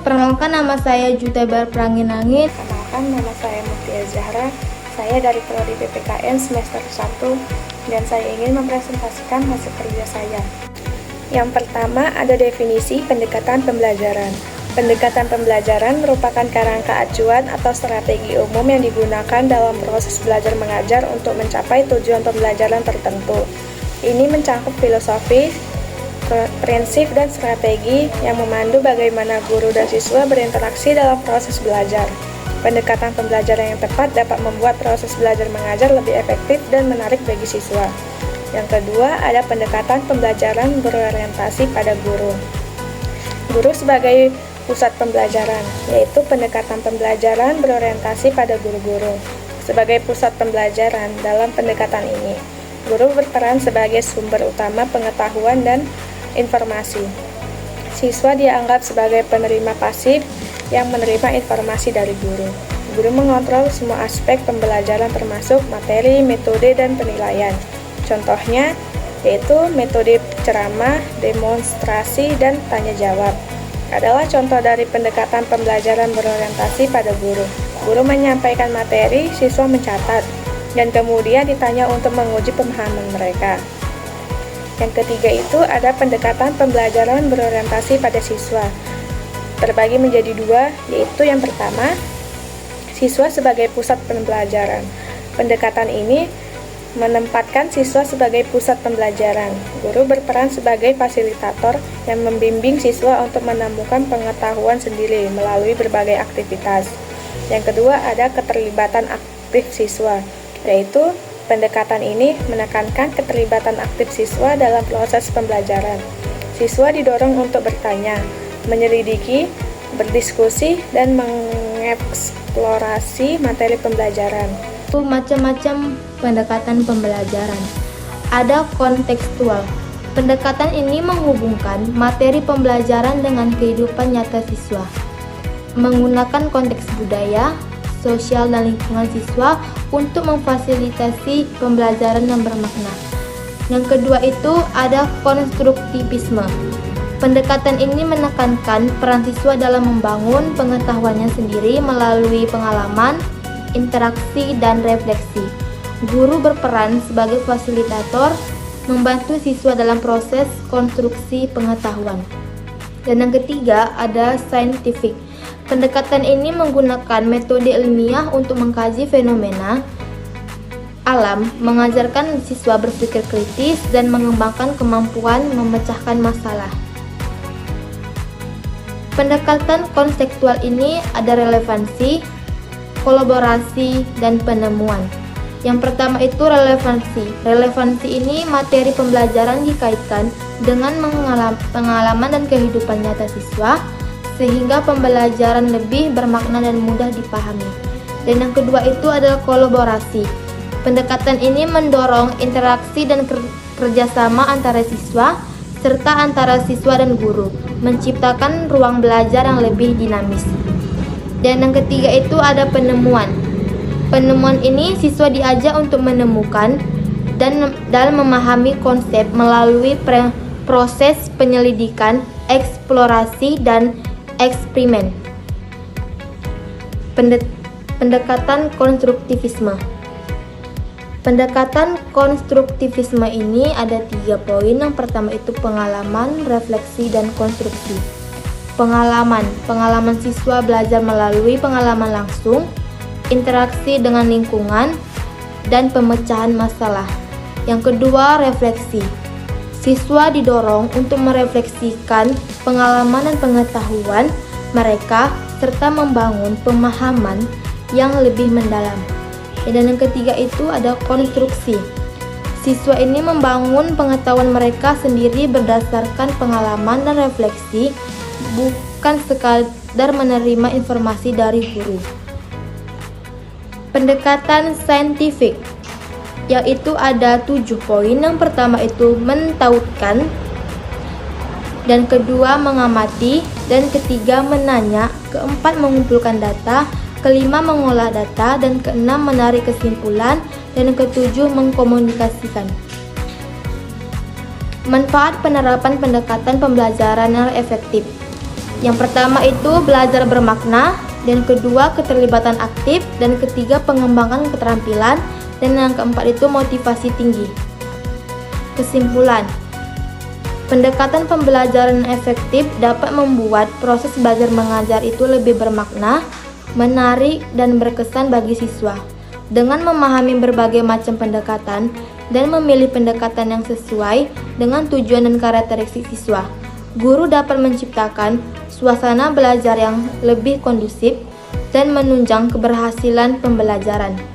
Perkenalkan, nama saya Jutebar Pranginangit. Perkenalkan, nama saya Mutia Zahra. Saya dari Prodi PPKN semester 1 dan saya ingin mempresentasikan hasil kerja saya. Yang pertama ada definisi pendekatan pembelajaran. Pendekatan pembelajaran merupakan kerangka acuan atau strategi umum yang digunakan dalam proses belajar mengajar untuk mencapai tujuan pembelajaran tertentu. Ini mencakup filosofi, prinsip, dan strategi yang memandu bagaimana guru dan siswa berinteraksi dalam proses belajar. Pendekatan pembelajaran yang tepat dapat membuat proses belajar mengajar lebih efektif dan menarik bagi siswa. Yang kedua, ada pendekatan pembelajaran berorientasi pada guru. Guru sebagai pusat pembelajaran, yaitu pendekatan pembelajaran berorientasi pada guru-guru. Sebagai pusat pembelajaran dalam pendekatan ini, guru berperan sebagai sumber utama pengetahuan dan informasi. Siswa dianggap sebagai penerima pasif yang menerima informasi dari guru. Guru mengontrol semua aspek pembelajaran termasuk materi, metode, dan penilaian. Contohnya yaitu metode ceramah, demonstrasi, dan tanya jawab. Adalah contoh dari pendekatan pembelajaran berorientasi pada guru. Guru menyampaikan materi, siswa mencatat, dan kemudian ditanya untuk menguji pemahaman mereka. Yang ketiga itu ada pendekatan pembelajaran berorientasi pada siswa. Terbagi menjadi dua, yaitu yang pertama, siswa sebagai pusat pembelajaran. Pendekatan ini menempatkan siswa sebagai pusat pembelajaran. Guru berperan sebagai fasilitator yang membimbing siswa untuk menemukan pengetahuan sendiri melalui berbagai aktivitas. Yang kedua ada keterlibatan aktif siswa, yaitu pendekatan ini menekankan keterlibatan aktif siswa dalam proses pembelajaran. Siswa didorong untuk bertanya, menyelidiki, berdiskusi, dan mengeksplorasi materi pembelajaran. Macam-macam pendekatan pembelajaran. Ada kontekstual. Pendekatan ini menghubungkan materi pembelajaran dengan kehidupan nyata siswa, menggunakan konteks budaya, sosial, dan lingkungan siswa untuk memfasilitasi pembelajaran yang bermakna. Yang kedua itu ada konstruktivisme. Pendekatan ini menekankan peran siswa dalam membangun pengetahuannya sendiri melalui pengalaman, interaksi, dan refleksi. Guru berperan sebagai fasilitator, membantu siswa dalam proses konstruksi pengetahuan. Dan yang ketiga ada scientific. Pendekatan ini menggunakan metode ilmiah untuk mengkaji fenomena alam, mengajarkan siswa berpikir kritis, dan mengembangkan kemampuan memecahkan masalah. Pendekatan konseptual ini ada relevansi, kolaborasi, dan penemuan. Yang pertama itu relevansi. Relevansi ini materi pembelajaran dikaitkan dengan pengalaman dan kehidupan nyata siswa, sehingga pembelajaran lebih bermakna dan mudah dipahami. Dan yang kedua itu adalah kolaborasi. Pendekatan ini mendorong interaksi dan kerjasama antara siswa, serta antara siswa dan guru, menciptakan ruang belajar yang lebih dinamis. Dan yang ketiga itu ada penemuan. Penemuan ini siswa diajak untuk menemukan dan dalam memahami konsep melalui proses penyelidikan, eksplorasi, dan eksperimen. Pendekatan konstruktivisme. Pendekatan konstruktivisme ini ada 3 poin. Yang pertama itu pengalaman, refleksi, dan konstruksi. Pengalaman siswa belajar melalui pengalaman langsung, interaksi dengan lingkungan, dan pemecahan masalah. Yang kedua, refleksi. Siswa didorong untuk merefleksikan pengalaman dan pengetahuan mereka serta membangun pemahaman yang lebih mendalam. Dan yang ketiga itu ada konstruksi. Siswa ini membangun pengetahuan mereka sendiri berdasarkan pengalaman dan refleksi, bukan sekadar menerima informasi dari guru. Pendekatan saintifik, yaitu ada 7 poin. Yang pertama itu mentautkan, dan kedua mengamati, dan ketiga menanya, keempat mengumpulkan data, kelima mengolah data, dan keenam menarik kesimpulan, dan yang ketujuh mengkomunikasikan. Manfaat penerapan pendekatan pembelajaran yang efektif. Yang pertama itu belajar bermakna, dan kedua keterlibatan aktif, dan ketiga pengembangan keterampilan, dan yang keempat itu motivasi tinggi. Kesimpulan, pendekatan pembelajaran yang efektif dapat membuat proses belajar mengajar itu lebih bermakna, menarik, dan berkesan bagi siswa. Dengan memahami berbagai macam pendekatan dan memilih pendekatan yang sesuai dengan tujuan dan karakteristik siswa, guru dapat menciptakan suasana belajar yang lebih kondusif dan menunjang keberhasilan pembelajaran.